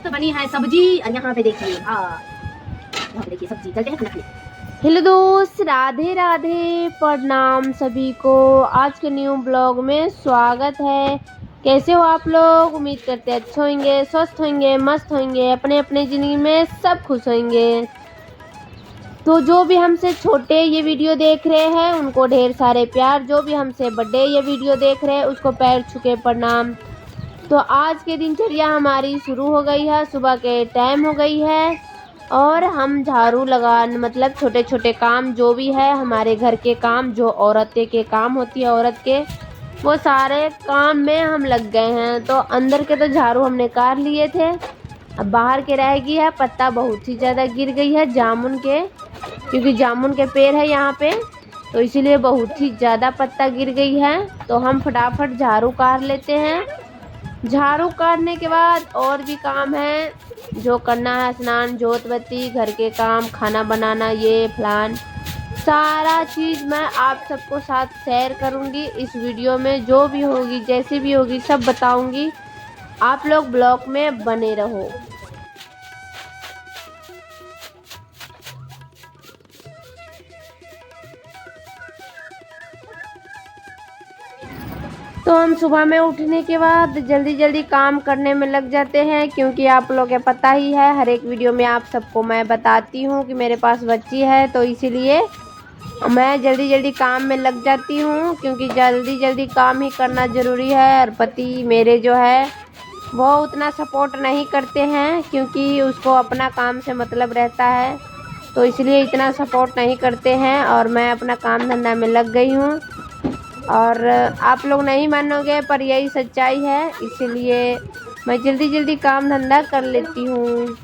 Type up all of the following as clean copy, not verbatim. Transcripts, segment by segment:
मस्त बनी है सब्जी। और यहाँ पे देखिए, हाँ यहाँ पे देखिए सब्जी। चलते हैं खाना खाने। हेलो दोस्त, राधे राधे, प्रणाम सभी को। आज के न्यू ब्लॉग में स्वागत है। कैसे हो आप लोग? उम्मीद करते हैं अच्छे होंगे, स्वस्थ होंगे, मस्त होंगे, अपने अपने ज़िंदगी में सब खुश होंगे। तो जो भी हमसे छोटे ये वीडियो देख रहे हैं उनको ढेर सारे प्यार, जो भी हमसे बड़े ये वीडियो देख रहे हैं उसको पैर छू के प्रणाम। तो आज के दिनचर्या हमारी शुरू हो गई है, सुबह के टाइम हो गई है और हम झाड़ू लगान मतलब छोटे छोटे काम जो भी है हमारे घर के काम, जो औरतें के काम होती है औरत के, वो सारे काम में हम लग गए हैं। तो अंदर के तो झाड़ू हमने कार लिए थे, अब बाहर के रह गई है। पत्ता बहुत ही ज़्यादा गिर गई है जामुन के, क्योंकि जामुन के पेड़ है यहाँ पे, तो इसीलिए बहुत ही ज़्यादा पत्ता गिर गई है। तो हम फटाफट झाड़ू कार लेते हैं। झाड़ू काटने के बाद और भी काम है जो करना है, स्नान, जोत बत्ती, घर के काम, खाना बनाना, ये फलान सारा चीज़ मैं आप सबको साथ शेयर करूंगी इस वीडियो में। जो भी होगी, जैसे भी होगी, सब बताऊंगी। आप लोग ब्लॉग में बने रहो। तो हम सुबह में उठने के बाद जल्दी जल्दी काम करने में लग जाते हैं, क्योंकि आप लोगों को पता ही है हर एक वीडियो में आप सबको मैं बताती हूँ कि मेरे पास बच्ची है, तो इसीलिए मैं जल्दी जल्दी काम में लग जाती हूँ, क्योंकि जल्दी जल्दी काम ही करना ज़रूरी है। और पति मेरे जो है वो उतना सपोर्ट नहीं करते हैं, क्योंकि उसको अपना काम से मतलब रहता है, तो इसलिए इतना सपोर्ट नहीं करते हैं। और मैं अपना काम धंधा में लग गई हूँ और आप लोग नहीं मानोगे पर यही सच्चाई है, इसीलिए मैं जल्दी जल्दी काम धंधा कर लेती हूँ।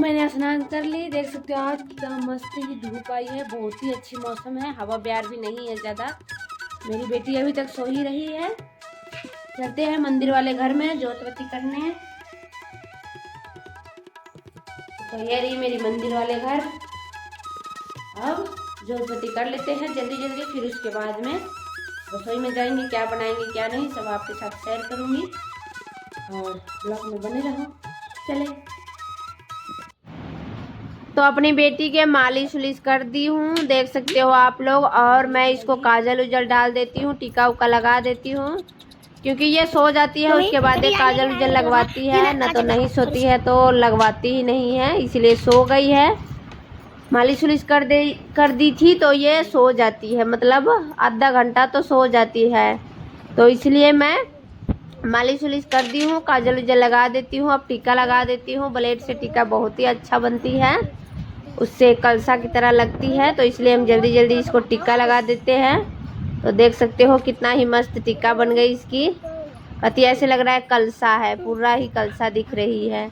मैंने स्नान कर ली, देख सकते हो आज कितना मस्त ही धूप आई है, बहुत ही अच्छी मौसम है, हवा ब्यार भी नहीं है ज़्यादा। मेरी बेटी अभी तक सो ही रही है। चलते हैं मंदिर वाले घर में जोत बत्ती करने। तो ये रही मेरी मंदिर वाले घर। अब जोत बत्ती कर लेते हैं जल्दी जल्दी, फिर उसके बाद में रसोई में जाएंगे, क्या बनाएंगे क्या नहीं सब आपके साथ शेयर करूंगी और ब्लॉग में बने रहो। चले। तो अपनी बेटी के मालिश उलिश कर दी हूँ, देख सकते हो आप लोग। और मैं इसको काजल उजल डाल देती हूँ, टीका उका लगा देती हूँ, क्योंकि ये सो जाती है उसके बाद ये काजल उजल लगवाती है, न तो नहीं सोती है तो लगवाती ही नहीं है, इसलिए सो गई है। मालिश उलिश कर दी थी तो ये सो जाती है, मतलब आधा घंटा तो सो जाती है, तो इसलिए मैं मालिश उलिश कर दी हूँ, काजल उजल लगा देती हूँ। अब टीका लगा देती हूँ। ब्लेड से टीका बहुत ही अच्छा बनती है, उससे कलसा की तरह लगती है, तो इसलिए हम जल्दी जल्दी इसको टीका लगा देते हैं। तो देख सकते हो कितना ही मस्त टीका बन गई इसकी। अति ऐसे लग रहा है कलसा है, पूरा ही कलसा दिख रही है।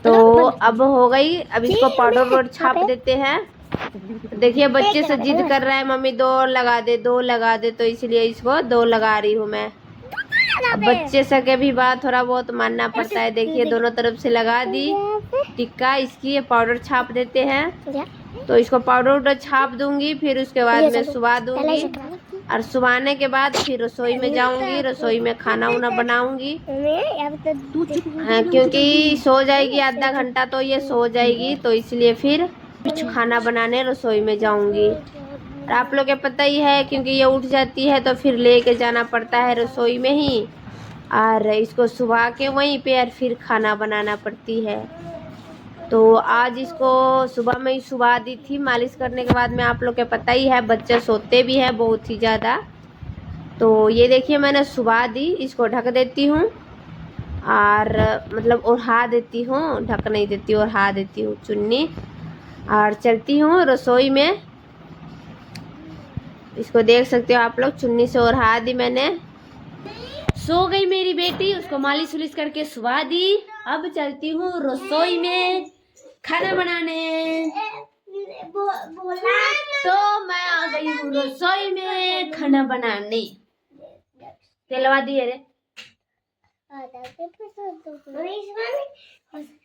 तो अब हो गई, अब इसको पाउडर वोडर छाप देते हैं। देखिए बच्चे से जिद कर रहा है मम्मी दो लगा दे, दो लगा दे, तो इसलिए इसको दो लगा रही हूँ मैं। अब बच्चे से के भी बात थोड़ा बहुत मानना पड़ता है। देखिए दोनों तरफ से लगा दी टिक्का इसकी, पाउडर छाप देते हैं। तो इसको पाउडर उडर छाप दूंगी, फिर उसके बाद में सुबह दूंगी, और सुबाने के बाद फिर रसोई में जाऊंगी, रसोई में खाना उना बनाऊंगी। हाँ, क्योंकि सो जाएगी आधा घंटा तो ये सो जाएगी, तो इसलिए फिर कुछ खाना बनाने रसोई में जाऊंगी। और आप लोग के पता ही है, क्योंकि ये उठ जाती है तो फिर लेके जाना पड़ता है रसोई में ही, और इसको सुबह के वहीं पे और फिर खाना बनाना पड़ती है। तो आज इसको सुबह में ही सुबह दी थी मालिश करने के बाद में। आप लोग के पता ही है बच्चे सोते भी हैं बहुत ही ज़्यादा, तो ये देखिए मैंने सुबह दी, इसको ढक देती हूँ और मतलब ओढ़ा देती हूँ, ढक नहीं देती, ओढ़ा देती हूँ चुन्नी, और चलती हूँ रसोई में। इसको देख सकते हो आप लोग, चुन्नी से ओढ़ा दी मैंने। सो गई मेरी बेटी, उसको मालिश उलिश करके सुबह दी। अब चलती हूँ रसोई में खाना बनाने। तो मैं आ गई हूँ रसोई में खाना बनाने। तेलवा दिए रे,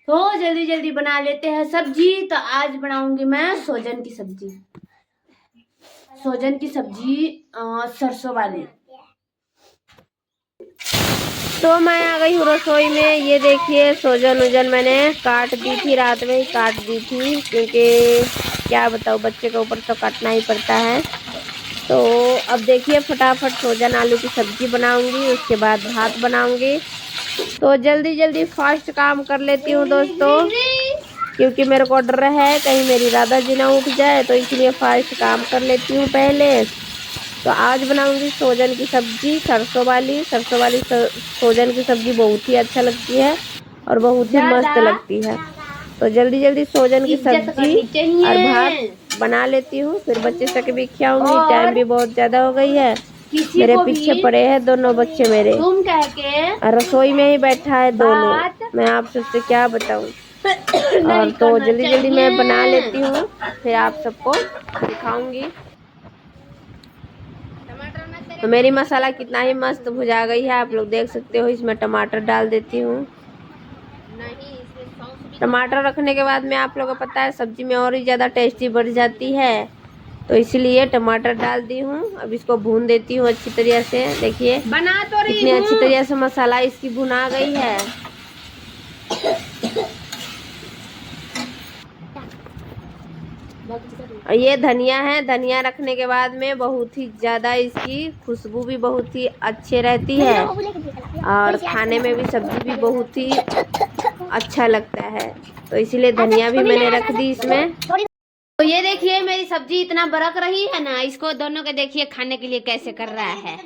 तो जल्दी जल्दी बना लेते हैं सब्जी। तो आज बनाऊंगी मैं सोजन की सब्जी। सोजन की सब्जी सरसों वाली। तो मैं आ गई हूँ रसोई में। ये देखिए सोजन उजन मैंने काट दी थी, रात में ही काट दी थी, क्योंकि क्या बताऊँ बच्चे के ऊपर तो काटना ही पड़ता है। तो अब देखिए फटाफट सोजन आलू की सब्जी बनाऊंगी, उसके बाद भात बनाऊंगी। तो जल्दी जल्दी फास्ट काम कर लेती हूँ दोस्तों, क्योंकि मेरे को डर है कहीं मेरी राधा जी ना उठ जाए, तो इसलिए फास्ट काम कर लेती हूँ पहले। तो आज बनाऊंगी सोजन की सब्जी, सरसों वाली सोजन की सब्जी बहुत ही अच्छा लगती है और बहुत ही मस्त लगती है। तो जल्दी जल्दी सोजन की सब्जी और भात बना लेती हूँ, फिर बच्चे से भी खिलाऊंगी। टाइम भी बहुत ज्यादा हो गई है, मेरे पीछे पड़े हैं दोनों बच्चे मेरे, और रसोई में ही बैठा है दोनों। मैं आप सबसे क्या बताऊं। और तो जल्दी जल्दी मैं बना लेती हूँ, फिर आप सबको दिखाऊंगी। तो मेरी मसाला कितना ही मस्त भुजा गई है, आप लोग देख सकते हो। इसमें टमाटर डाल देती हूँ। टमाटर रखने के बाद में आप लोगों को पता है सब्जी में और ही ज़्यादा टेस्टी बढ़ जाती है, तो इसलिए टमाटर डाल दी हूँ। अब इसको भून देती हूँ अच्छी तरीके से। देखिए बना तो रही कितनी अच्छी तरीके से मसाला इसकी भुना गई है। और ये धनिया है, धनिया रखने के बाद में बहुत ही ज़्यादा इसकी खुशबू भी बहुत ही अच्छी रहती है, और खाने में भी सब्जी भी बहुत ही अच्छा लगता है। तो इसीलिए धनिया भी मैंने रख दी इसमें। तो ये देखिए मेरी सब्जी इतना बरक रही है ना, इसको दोनों के देखिए खाने के लिए कैसे कर रहा है।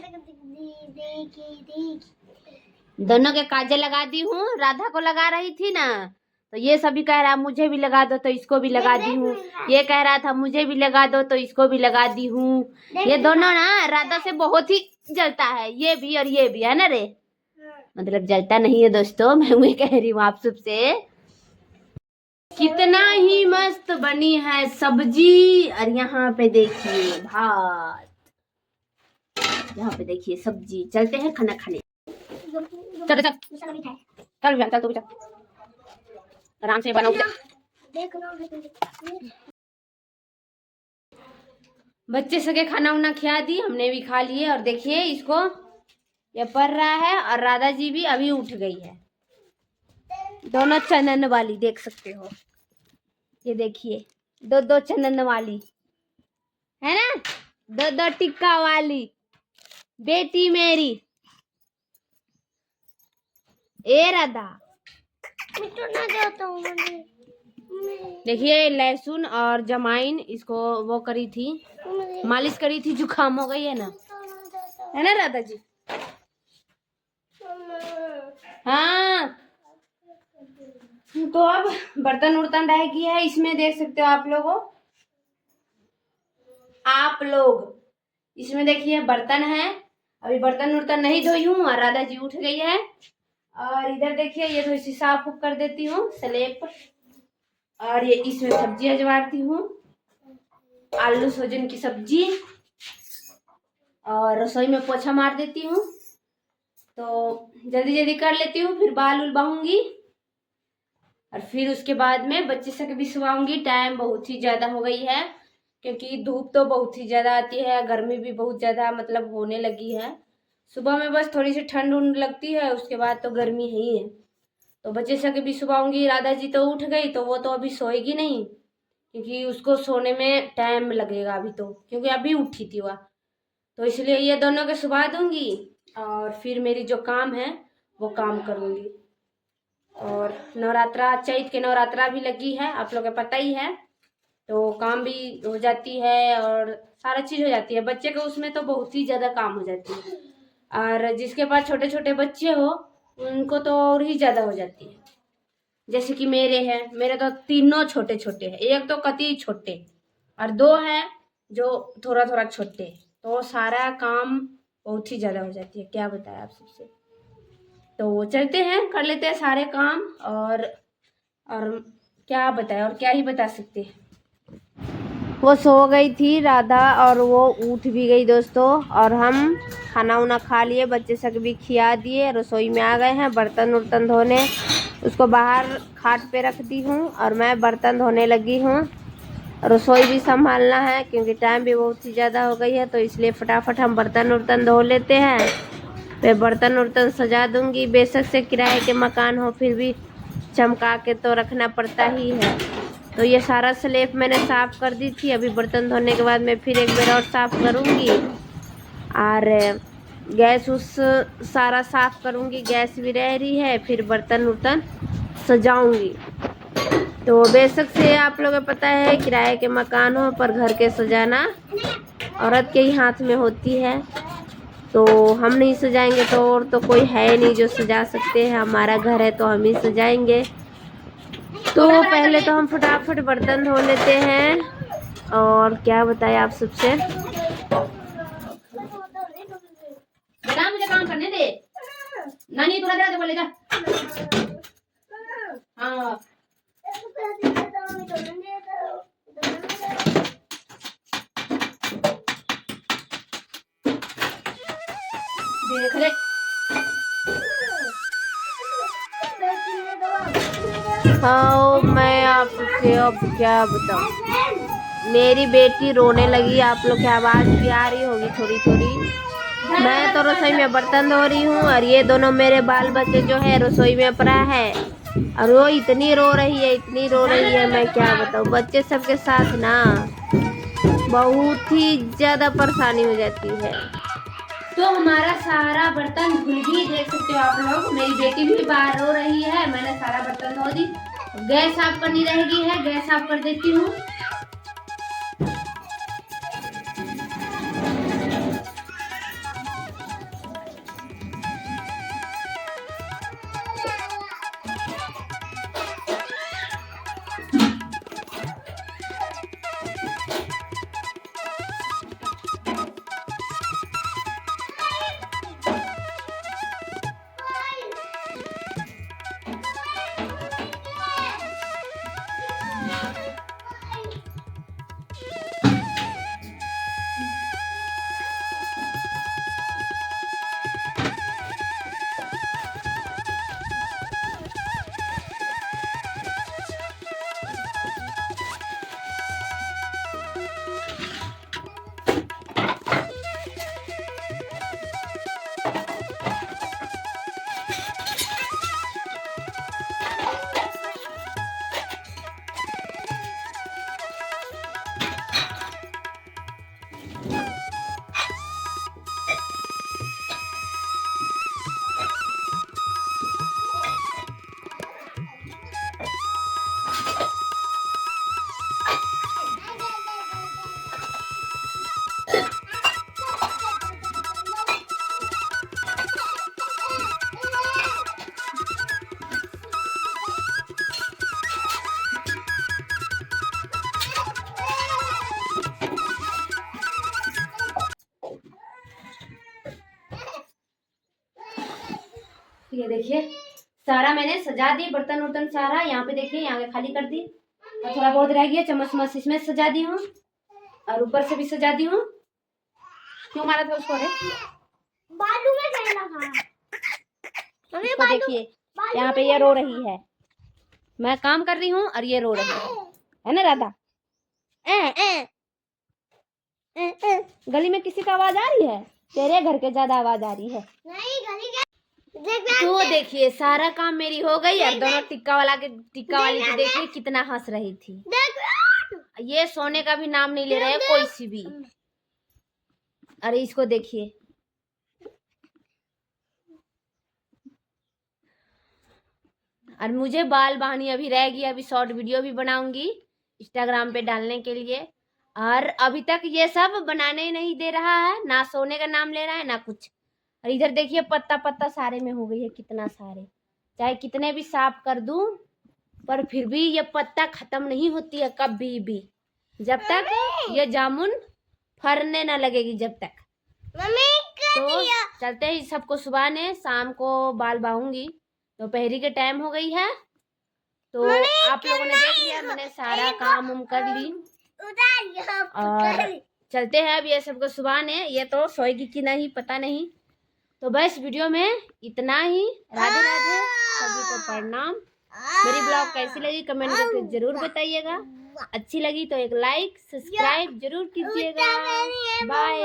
दोनों के काजल लगा दी हूँ, राधा को लगा रही थी ना, तो ये सभी कह रहा मुझे भी लगा दो, तो इसको भी लगा दी हूँ। ये कह रहा था मुझे भी लगा दो, तो इसको भी लगा दी हूँ। ये दोनों ना राधा से बहुत ही जलता है, ये भी और ये भी, है ना रे। मतलब जलता नहीं है दोस्तों, मैं वही कह रही हूँ आप सबसे। कितना ही मस्त बनी है सब्जी। और यहाँ पे देखिए भात, यहाँ पे देखिए सब्जी। चलते हैं खाना खाने। चल चल चल चल, तो चल आराम से बनाओ। बच्चे सके खाना उना खिला दी, हमने भी खा लिए। और देखिए इसको ये पढ़ रहा है, और राधा जी भी अभी उठ गई है। दोनों चनन वाली देख सकते हो, ये देखिए दो दो चनन वाली है ना, दो दो टिक्का वाली बेटी मेरी। ए राधा देखिए लहसुन और जमाइन इसको वो करी थी, मालिश करी थी, जुकाम हो गई है ना राधा जी। हाँ तो अब बर्तन उर्तन रह गया है, इसमें देख सकते हो आप लोग इसमें देखिए बर्तन है। अभी बर्तन उर्तन नहीं धोई हूँ, और राधा जी उठ गई है। और इधर देखिए ये थोड़ी सी साफ कर देती हूँ स्लेब, और ये इसमें सब्जी अजवारती हूँ, आलू सोजन की सब्जी। और रसोई में पोछा मार देती हूँ। तो जल्दी जल्दी कर लेती हूँ, फिर बाल उल बहूंगी, और फिर उसके बाद में बच्चे से भी सुलाऊंगी। टाइम बहुत ही ज़्यादा हो गई है, क्योंकि धूप तो बहुत ही ज़्यादा आती है, गर्मी भी बहुत ज़्यादा मतलब होने लगी है। सुबह में बस थोड़ी सी ठंड उंड लगती है, उसके बाद तो गर्मी ही है। तो बच्चे से भी सुलाऊंगी। राधा जी तो उठ गई, तो वो तो अभी सोएगी नहीं, क्योंकि उसको सोने में टाइम लगेगा अभी, तो क्योंकि अभी उठी थी वह। तो इसलिए ये दोनों के सुला दूंगी, और फिर मेरी जो काम है वो काम करूँगी। और नवरात्रा, चैत के नवरात्रा भी लगी है, आप लोगों को पता ही है, तो काम भी हो जाती है और सारा चीज़ हो जाती है। बच्चे को उसमें तो बहुत ही ज़्यादा काम हो जाती है, और जिसके पास छोटे छोटे बच्चे हो उनको तो और ही ज़्यादा हो जाती है। जैसे कि मेरे तो तीनों छोटे छोटे हैं, एक तो कति छोटे और दो हैं जो थोड़ा थोड़ा छोटे, तो सारा काम बहुत ही ज़्यादा हो जाती है। क्या बताएं आप सबसे। तो चलते हैं, कर लेते हैं सारे काम, और क्या बताएं, और क्या ही बता सकते हैं। वो सो गई थी राधा, और वो उठ भी गई दोस्तों, और हम खाना उना खा लिए, बच्चे सब भी खिला दिए, रसोई में आ गए हैं बर्तन उर्तन धोने। उसको बाहर खाट पे रख दी हूँ, और मैं बर्तन धोने लगी हूँ। रसोई भी संभालना है क्योंकि टाइम भी बहुत ही ज़्यादा हो गई है, तो इसलिए फटाफट हम बर्तन उर्तन धो लेते हैं। मैं बर्तन उर्तन सजा दूंगी। बेशक से किराए के मकान हो, फिर भी चमका के तो रखना पड़ता ही है। तो ये सारा स्लैब मैंने साफ़ कर दी थी। अभी बर्तन धोने के बाद मैं फिर एक बार और साफ़ करूँगी और गैस उस सारा साफ़ करूँगी। गैस भी रह रही है, फिर बर्तन उर्तन सजाऊँगी। तो बेशक से आप लोगों को पता है किराए के मकान हो पर घर के सजाना औरत के ही हाथ में होती है। तो हम नहीं सजाएंगे तो और तो कोई है नहीं जो सजा सकते हैं। हमारा घर है तो हम ही सजाएंगे। तो पहले तो हम फटाफट बर्तन धो लेते हैं। और क्या बताएं आप सबसे, मुझे काम करने दे। नानी थोड़ा देर बोले जा। हाँ देख ले। हाँ मैं आपसे अब क्या बताऊं। मेरी बेटी रोने लगी। आप लोग की आवाज़ भी आ रही होगी थोड़ी थोड़ी। मैं तो रसोई में बर्तन धो रही हूँ और ये दोनों मेरे बाल बच्चे जो है रसोई में पड़ा है और वो इतनी रो रही है, इतनी रो रही है, मैं क्या बताऊँ। बच्चे सबके साथ ना बहुत ही ज़्यादा परेशानी हो जाती है। तो हमारा सारा बर्तन धुल गई, देख सकते हो आप लोग। मेरी बेटी भी बाहर रो रही है। मैंने सारा बर्तन धो दी। गैस साफ करनी रहेगी है, गैस साफ कर देती हूँ। ये देखिए सारा मैंने सजा दी, बर्तन उर्तन सारा। यहाँ पे देखिए, यहाँ पे खाली कर दी और थोड़ा बहुत रह गया। चम्मच मस इसमें सजा दी हूँ और ऊपर से भी सजा दी हूँ। क्यों मारा था उसको? बालू में गया था। इसको देखिए, यहाँ पे ये रो रही है। मैं काम कर रही हूँ और ये रो रही है ना राधा? गली में किसी का आवाज आ रही है? तेरे घर के ज्यादा आवाज आ रही है। नहीं, गली के तो देखिए सारा काम मेरी हो गई और दोनों टिक्का वाली तो देखिए कितना हंस रही थी। ये सोने का भी नाम नहीं ले रहे कोई सी भी। अरे इसको देखिए, और मुझे बाल बानी अभी रह गई। अभी शॉर्ट वीडियो भी बनाऊंगी इंस्टाग्राम पे डालने के लिए। और अभी तक ये सब बनाने ही नहीं दे रहा है, ना सोने का नाम ले रहा है ना कुछ। और इधर देखिए पत्ता पत्ता सारे में हो गई है, कितना सारे। चाहे कितने भी साफ कर दूं पर फिर भी ये पत्ता खत्म नहीं होती है कभी भी, जब तक ये जामुन फरने ना लगेगी जब तक। तो चलते ही सबको सुबह ने शाम को बाल बाहूंगी। दोपहरी के टाइम हो गई है। तो आप लोगों ने देख लिया, मैंने सारा काम उम कर ली और चलते हैं अब ये सबको सुबह ने। ये तो सोएगी कि नहीं पता नहीं। तो बस वीडियो में इतना ही। राधे राधे, सभी को प्रणाम। मेरी ब्लॉग कैसी लगी कमेंट करके जरूर बताइएगा। अच्छी लगी तो एक लाइक सब्सक्राइब जरूर कीजिएगा। बाय।